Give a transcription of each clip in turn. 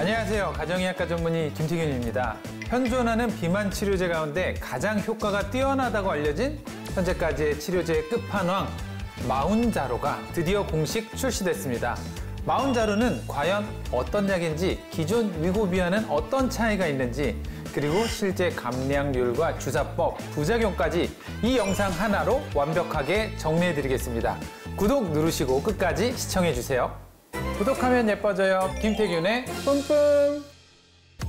안녕하세요. 가정의학과 전문의 김태균입니다. 현존하는 비만 치료제 가운데 가장 효과가 뛰어나다고 알려진 현재까지의 치료제의 끝판왕 마운자로가 드디어 공식 출시됐습니다. 마운자로는 과연 어떤 약인지, 기존 위고비와는 어떤 차이가 있는지, 그리고 실제 감량률과 주사법, 부작용까지 이 영상 하나로 완벽하게 정리해드리겠습니다. 구독 누르시고 끝까지 시청해주세요. 구독하면 예뻐져요. 김태균의 뿜뿜.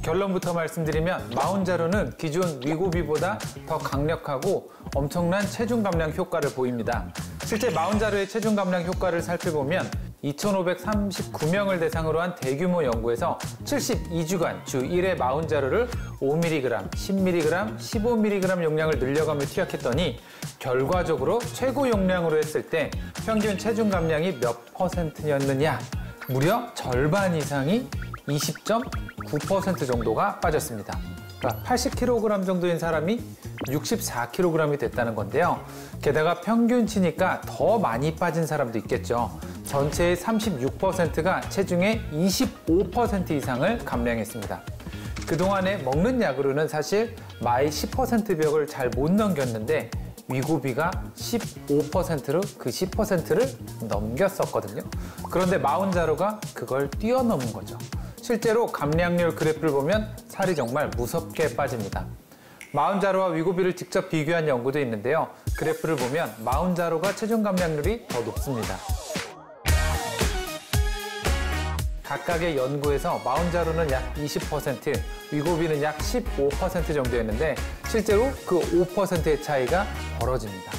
결론부터 말씀드리면 마운자로는 기존 위고비보다 더 강력하고 엄청난 체중 감량 효과를 보입니다. 실제 마운자로의 체중 감량 효과를 살펴보면 2,539명을 대상으로 한 대규모 연구에서 72주간 주 1회 마운자로를 5mg, 10mg, 15mg 용량을 늘려가며 투약했더니 결과적으로 최고 용량으로 했을 때 평균 체중 감량이 몇 %였느냐? 무려 절반 이상이 20.9% 정도가 빠졌습니다. 그러니까 80kg 정도인 사람이 64kg이 됐다는 건데요. 게다가 평균치니까 더 많이 빠진 사람도 있겠죠. 전체의 36%가 체중의 25% 이상을 감량했습니다. 그동안에 먹는 약으로는 사실 마이 10% 벽을 잘 못 넘겼는데 위고비가 15%로 그 10%를 넘겼었거든요. 그런데 마운자로가 그걸 뛰어넘은 거죠. 실제로 감량률 그래프를 보면 살이 정말 무섭게 빠집니다. 마운자로와 위고비를 직접 비교한 연구도 있는데요. 그래프를 보면 마운자로가 체중 감량률이 더 높습니다. 각각의 연구에서 마운자로는 약 20%, 위고비는 약 15% 정도였는데 실제로 그 5%의 차이가 벌어집니다.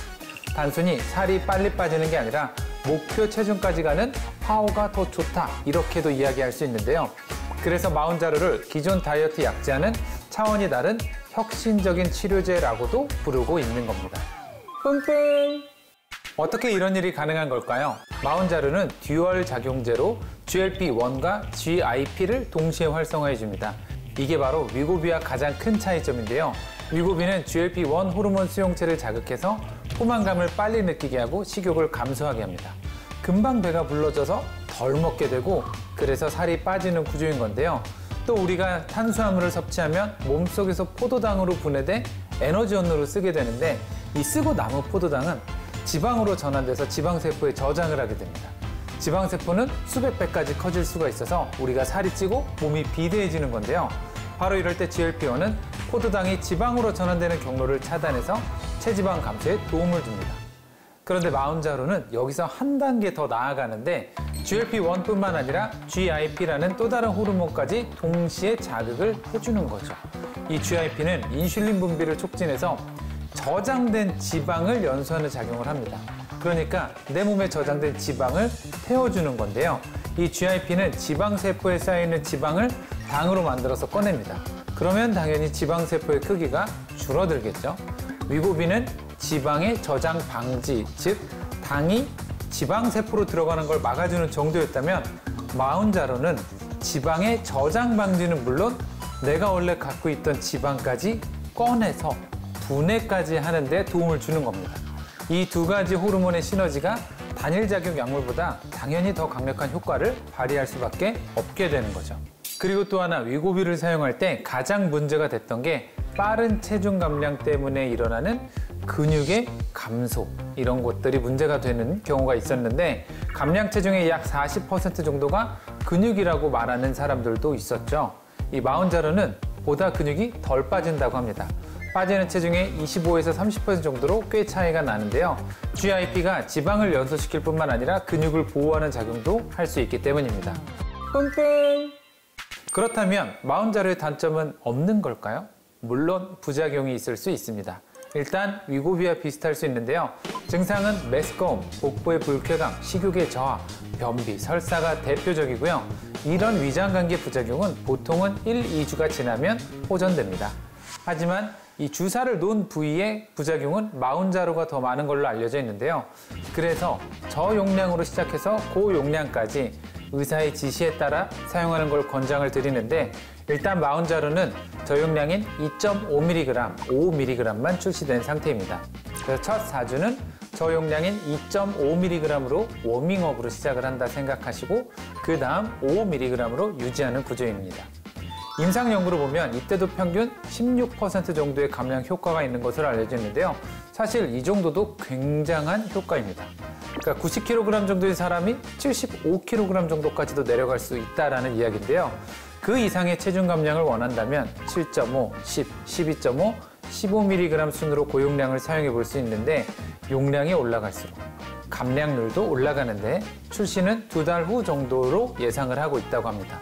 단순히 살이 빨리 빠지는 게 아니라 목표 체중까지 가는 파워가 더 좋다, 이렇게도 이야기할 수 있는데요. 그래서 마운자로를 기존 다이어트 약제와는 차원이 다른 혁신적인 치료제라고도 부르고 있는 겁니다. 뿜뿜! 어떻게 이런 일이 가능한 걸까요? 마운자로는 듀얼 작용제로 GLP-1과 GIP를 동시에 활성화해 줍니다. 이게 바로 위고비와 가장 큰 차이점인데요. 위고비는 GLP-1 호르몬 수용체를 자극해서 포만감을 빨리 느끼게 하고 식욕을 감소하게 합니다. 금방 배가 불러져서 덜 먹게 되고 그래서 살이 빠지는 구조인 건데요. 또 우리가 탄수화물을 섭취하면 몸속에서 포도당으로 분해돼 에너지원으로 쓰게 되는데 이 쓰고 남은 포도당은 지방으로 전환돼서 지방세포에 저장을 하게 됩니다. 지방세포는 수백 배까지 커질 수가 있어서 우리가 살이 찌고 몸이 비대해지는 건데요. 바로 이럴 때 GLP-1은 포도당이 지방으로 전환되는 경로를 차단해서 체지방 감소에 도움을 줍니다. 그런데 마운자로는 여기서 한 단계 더 나아가는데 GLP-1뿐만 아니라 GIP라는 또 다른 호르몬까지 동시에 자극을 해주는 거죠. 이 GIP는 인슐린 분비를 촉진해서 저장된 지방을 연소하는 작용을 합니다. 그러니까 내 몸에 저장된 지방을 태워주는 건데요. 이 GIP는 지방세포에 쌓여있는 지방을 당으로 만들어서 꺼냅니다. 그러면 당연히 지방세포의 크기가 줄어들겠죠. 위고비는 지방의 저장 방지, 즉 당이 지방세포로 들어가는 걸 막아주는 정도였다면 마운자로는 지방의 저장 방지는 물론 내가 원래 갖고 있던 지방까지 꺼내서 분해까지 하는 데 도움을 주는 겁니다. 이 두 가지 호르몬의 시너지가 단일작용 약물보다 당연히 더 강력한 효과를 발휘할 수밖에 없게 되는 거죠. 그리고 또 하나 위고비를 사용할 때 가장 문제가 됐던 게 빠른 체중 감량 때문에 일어나는 근육의 감소, 이런 것들이 문제가 되는 경우가 있었는데 감량 체중의 약 40% 정도가 근육이라고 말하는 사람들도 있었죠. 이 마운자로는 보다 근육이 덜 빠진다고 합니다. 빠지는 체중의 25에서 30% 정도로 꽤 차이가 나는데요. GIP가 지방을 연소시킬 뿐만 아니라 근육을 보호하는 작용도 할 수 있기 때문입니다. 뿜뿜! 그렇다면 마운자로의 단점은 없는 걸까요? 물론 부작용이 있을 수 있습니다. 일단 위고비와 비슷할 수 있는데요. 증상은 메스꺼움, 복부의 불쾌감, 식욕의 저하, 변비, 설사가 대표적이고요. 이런 위장관계 부작용은 보통은 1, 2주가 지나면 호전됩니다. 하지만 이 주사를 놓은 부위의 부작용은 마운자로가 더 많은 걸로 알려져 있는데요. 그래서 저용량으로 시작해서 고용량까지 의사의 지시에 따라 사용하는 걸 권장을 드리는데 일단 마운자로는 저용량인 2.5mg, 5mg만 출시된 상태입니다. 그래서 첫 4주는 저용량인 2.5mg으로 워밍업으로 시작을 한다 생각하시고 그 다음 5mg으로 유지하는 구조입니다. 임상 연구로 보면 이때도 평균 16% 정도의 감량 효과가 있는 것으로 알려져 있는데요. 사실 이 정도도 굉장한 효과입니다. 그러니까 90kg 정도의 사람이 75kg 정도까지도 내려갈 수 있다는 이야기인데요. 그 이상의 체중 감량을 원한다면 7.5, 10, 12.5, 15mg 순으로 고용량을 사용해 볼 수 있는데 용량이 올라갈수록 감량률도 올라가는데 출시는 2달 후 정도로 예상을 하고 있다고 합니다.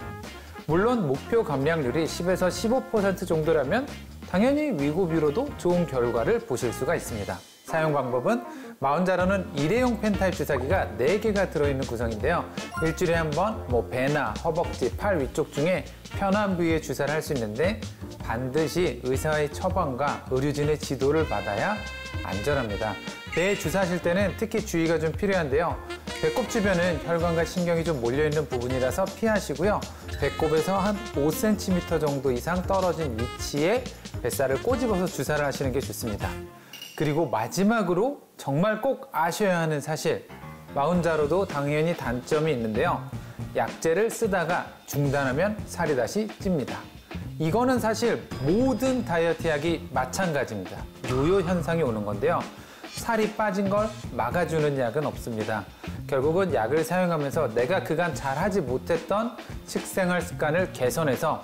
물론 목표 감량률이 10에서 15% 정도라면 당연히 위고비로도 좋은 결과를 보실 수가 있습니다. 사용 방법은 마운자로는 일회용 펜타입 주사기가 4개가 들어있는 구성인데요. 일주일에 한 번 배나 허벅지, 팔 위쪽 중에 편한 부위에 주사를 할 수 있는데 반드시 의사의 처방과 의료진의 지도를 받아야 안전합니다. 뇌에 주사하실 때는 특히 주의가 좀 필요한데요. 배꼽 주변은 혈관과 신경이 좀 몰려있는 부분이라서 피하시고요. 배꼽에서 한 5cm 정도 이상 떨어진 위치에 뱃살을 꼬집어서 주사를 하시는 게 좋습니다. 그리고 마지막으로 정말 꼭 아셔야 하는 사실, 마운자로도 당연히 단점이 있는데요. 약제를 쓰다가 중단하면 살이 다시 찝니다. 이거는 사실 모든 다이어트 약이 마찬가지입니다. 요요 현상이 오는 건데요. 살이 빠진 걸 막아주는 약은 없습니다. 결국은 약을 사용하면서 내가 그간 잘하지 못했던 식생활 습관을 개선해서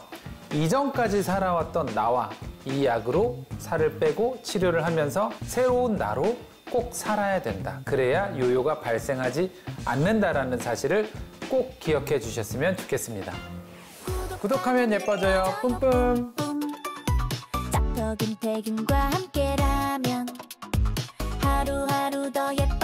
이전까지 살아왔던 나와 이 약으로 살을 빼고 치료를 하면서 새로운 나로 꼭 살아야 된다. 그래야 요요가 발생하지 않는다라는 사실을 꼭 기억해 주셨으면 좋겠습니다. 구독하면 예뻐져요. 뿜뿜. 짝턱 김태균과 함께라면 하루하루 더 예뻐